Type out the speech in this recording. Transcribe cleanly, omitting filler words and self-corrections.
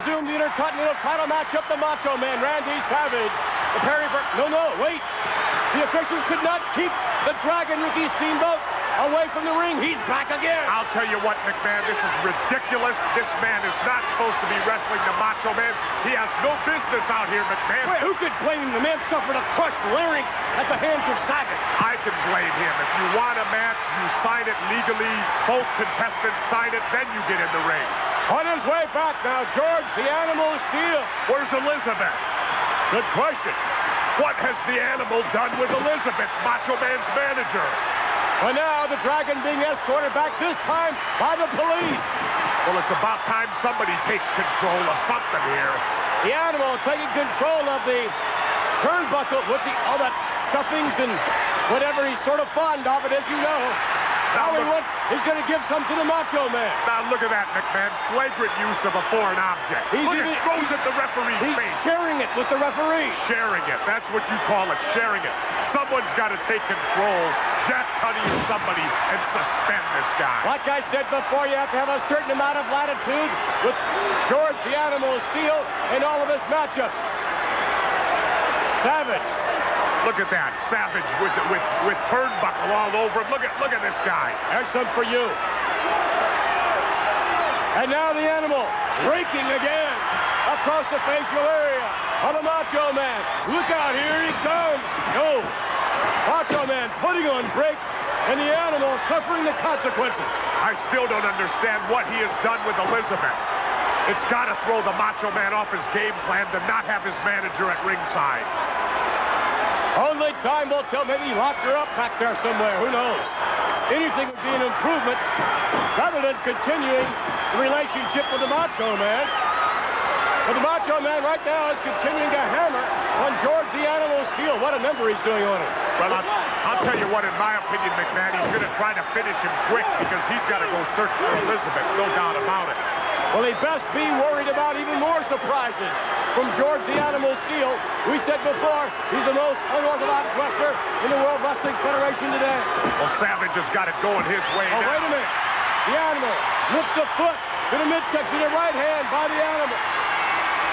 Zoom the Intercontinental title matchup, the Macho Man, Randy Savage. The no, wait. The officials could not keep the Dragon, Ricky Steamboat, away from the ring. He's back again. I'll tell you what, McMahon, this is ridiculous. This man is not supposed to be wrestling the Macho Man. He has no business out here, McMahon. Wait, who could blame him? The man suffered a crushed larynx at the hands of Savage. I can blame him. If you want a match, you sign it legally. Both contestants sign it, then you get in the ring. On his way back now, George, the Animal Steel. Where's Elizabeth? Good question. What has the Animal done with Elizabeth, Macho Man's manager? Well, now the Dragon being escorted back, this time by the police. Well, it's about time somebody takes control of something here. The Animal taking control of the turnbuckle with all that stuffings and whatever he's sort of fond of it, as you know. Now he's going to give some to the Macho Man. Now look at that, McMahon. Flagrant use of a foreign object. He throws at the referee's face. He's sharing it with the referee. Sharing it. That's what you call it, sharing it. Someone's got to take control. Jack Tunney or somebody, and suspend this guy. Like I said before, you have to have a certain amount of latitude with George the Animal Steel in all of his matchups. Savage. Look at that, Savage with turnbuckle all over him. Look at this guy. There's some for you. And now the Animal breaking again across the facial area of the Macho Man. Look out, here he comes. No. Macho Man putting on brakes, and the Animal suffering the consequences. I still don't understand what he has done with Elizabeth. It's got to throw the Macho Man off his game plan to not have his manager at ringside. Only time will tell. Maybe he locked her up back there somewhere. Who knows? Anything would be an improvement rather than continuing the relationship with the Macho Man. But the Macho Man right now is continuing to hammer on George the Animal Steel. What a number he's doing on him. Well, I'll tell you what, in my opinion, McMahon, he's going to try to finish him quick because he's got to go search for Elizabeth. No doubt about it. Well, he best be worried about even more surprises from George the Animal Steel. We said before, he's the most unorthodox wrestler in the World Wrestling Federation today. Well, Savage has got it going his way now. Wait a minute. The Animal lifts the foot to the midsection, the right hand by the Animal.